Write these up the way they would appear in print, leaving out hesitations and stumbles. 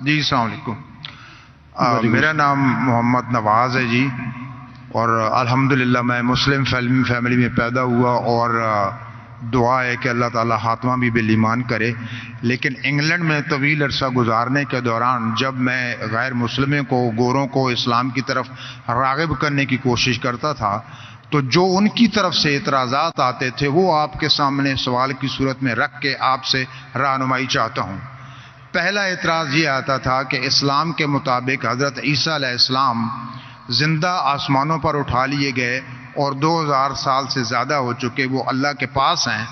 جی السلام علیکم. میرا نام محمد نواز ہے جی، اور الحمدللہ میں مسلم فیملی میں پیدا ہوا، اور دعا ہے کہ اللہ تعالیٰ خاتمہ بھی بالایمان کرے. لیکن انگلینڈ میں طویل عرصہ گزارنے کے دوران جب میں غیر مسلموں کو، گوروں کو اسلام کی طرف راغب کرنے کی کوشش کرتا تھا، تو جو ان کی طرف سے اعتراضات آتے تھے وہ آپ کے سامنے سوال کی صورت میں رکھ کے آپ سے رہنمائی چاہتا ہوں. پہلا اعتراض یہ آتا تھا کہ اسلام کے مطابق حضرت عیسیٰ علیہ السلام زندہ آسمانوں پر اٹھا لیے گئے اور 2000 سال سے زیادہ ہو چکے وہ اللہ کے پاس ہیں،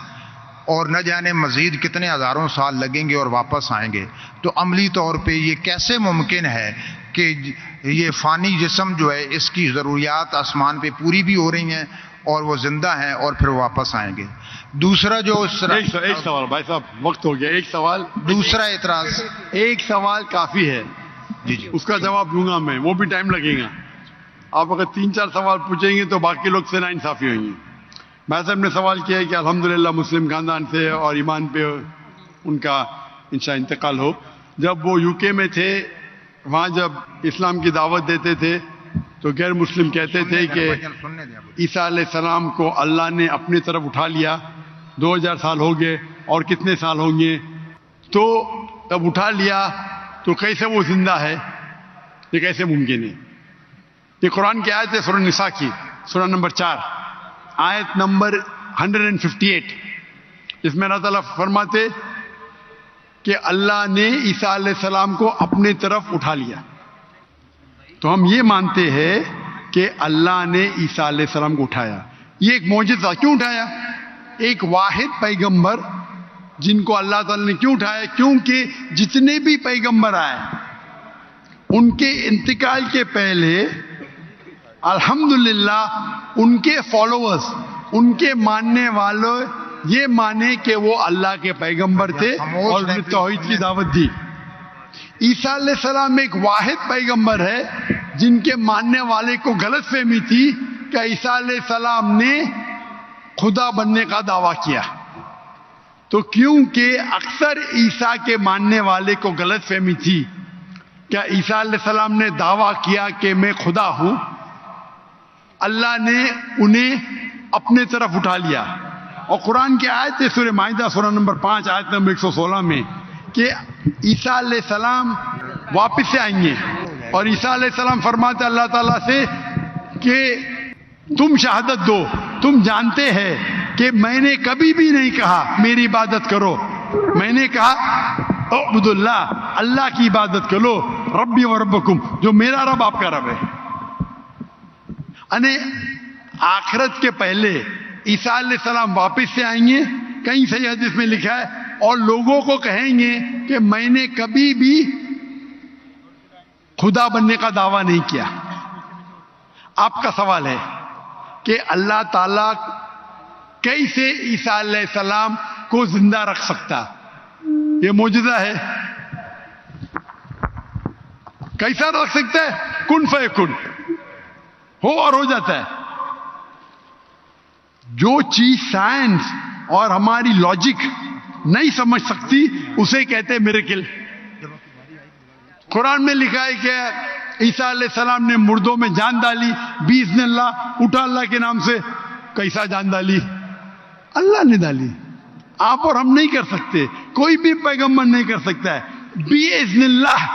اور نہ جانے مزید کتنے ہزاروں سال لگیں گے اور واپس آئیں گے. تو عملی طور پہ یہ کیسے ممکن ہے کہ یہ فانی جسم جو ہے اس کی ضروریات آسمان پہ پوری بھی ہو رہی ہیں اور وہ زندہ ہیں اور پھر واپس آئیں گے؟ دوسرا جو ایک سوال بھائی صاحب، وقت ہو گیا. ایک سوال، دوسرا اعتراض، ایک سوال کافی ہے. جی اس کا جواب دوں گا میں، وہ بھی ٹائم لگے گا. آپ اگر 3-4 سوال پوچھیں گے تو باقی لوگ سے ناانصافی ہوئیں گے. بھائی صاحب نے سوال کیا ہے کہ الحمدللہ مسلم خاندان سے اور ایمان پہ ان کا انشاءاللہ انتقال ہو. جب وہ UK میں تھے، وہاں جب اسلام کی دعوت دیتے تھے تو غیر مسلم کہتے تھے کہ عیسیٰ علیہ السلام کو اللہ نے اپنی طرف اٹھا لیا، 2000 سال ہو گئے اور کتنے سال ہوں گے. تو جب اٹھا لیا تو کیسے وہ زندہ ہے؟ یہ کیسے ممکن ہے؟ یہ قرآن کی آیت ہے، سورہ نساء کی، سورہ نمبر 4 آیت نمبر 158. اس میں اللہ تعالیٰ فرماتے کہ اللہ نے عیسیٰ علیہ السلام کو اپنے طرف اٹھا لیا. تو ہم یہ مانتے ہیں کہ اللہ نے عیسیٰ علیہ السلام کو اٹھایا. یہ ایک معجزہ. کیوں اٹھایا؟ ایک واحد پیغمبر جن کو اللہ تعالیٰ نے کیوں اٹھایا؟ کیونکہ جتنے بھی پیغمبر آئے ان کے انتقال کے پہلے الحمدللہ ان کے فالوورز، ان کے ماننے والوں یہ مانے کہ وہ اللہ کے پیغمبر تھے اور انہیں توحید کی دعوت دی. عیسیٰ علیہ السلام ایک واحد پیغمبر ہے جن کے ماننے والے کو غلط فہمی تھی کہ عیسیٰ علیہ السلام نے خدا بننے کا دعویٰ کیا. تو کیونکہ اکثر عیسیٰ کے ماننے والے کو غلط فہمی تھی کہ عیسیٰ علیہ السلام نے دعویٰ کیا کہ میں خدا ہوں، اللہ نے انہیں اپنے طرف اٹھا لیا. اور قرآن کی آیت ہے سورہ مائدہ سورہ نمبر 5 آیت نمبر 116 میں کہ عیسیٰ علیہ السلام واپس سے آئیں گے. اور عیسیٰ علیہ السلام فرماتے اللہ تعالیٰ سے کہ تم شہادت دو، تم جانتے ہیں کہ میں نے کبھی بھی نہیں کہا میری عبادت کرو، میں نے کہا اعبدوا اللہ، اللہ کی عبادت کرو، ربی و ربکم، جو میرا رب آپ کا رب ہے. یعنی آخرت کے پہلے عیسیٰ علیہ السلام واپس سے آئیں گے، کہیں صحیح حدیث میں لکھا ہے، اور لوگوں کو کہیں گے کہ میں نے کبھی بھی خدا بننے کا دعویٰ نہیں کیا. آپ کا سوال ہے کہ اللہ تعالیٰ کیسے عیسیٰ علیہ السلام کو زندہ رکھ سکتا؟ یہ معجزہ ہے. کیسا رکھ سکتا ہے؟ کن فیکن، ہو اور ہو جاتا ہے. جو چیز سائنس اور ہماری لاجک نہیں سمجھ سکتی اسے کہتے ہیں میریکل. قرآن میں لکھا ہے کہ عیسیٰ علیہ السلام نے مردوں میں جان ڈالی باذن اللہ، اٹھا اللہ کے نام سے. کیسا جان ڈالی؟ اللہ نے ڈالی. آپ اور ہم نہیں کر سکتے، کوئی بھی پیغمبر نہیں کر سکتا ہے. باذن اللہ،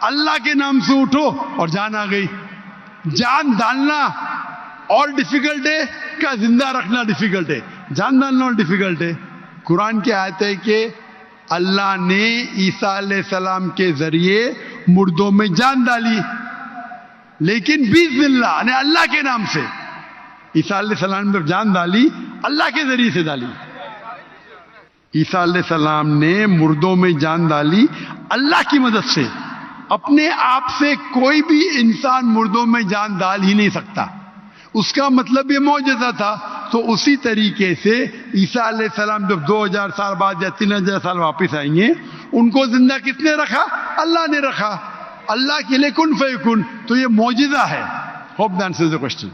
اللہ کے نام سے اٹھو اور جان آ گئی. جان ڈالنا اور ڈیفیکلٹ ہے کا زندہ رکھنا ڈیفیکلٹ ہے. جان ڈالنا اور ڈیفیکلٹ ہے. قرآن کی آیت ہے کہ اللہ نے عیسیٰ علیہ السلام کے ذریعے مردوں میں جان ڈالی، لیکن باذن اللہ یعنی اللہ کے نام سے. عیسیٰ علیہ السلام نے جان ڈالی، اللہ کے ذریعے سے ڈالی. عیسیٰ علیہ السلام نے مردوں میں جان ڈالی اللہ کی مدد سے. اپنے آپ سے کوئی بھی انسان مردوں میں جان ڈال ہی نہیں سکتا. اس کا مطلب یہ معجزہ تھا. تو اسی طریقے سے عیسیٰ علیہ السلام جب 2000 سال بعد یا 3000 سال واپس آئیں گے، ان کو زندہ کس نے رکھا؟ اللہ نے رکھا. اللہ کے لیے کن فیکن. تو یہ معجزہ ہے. Hope the answers the question.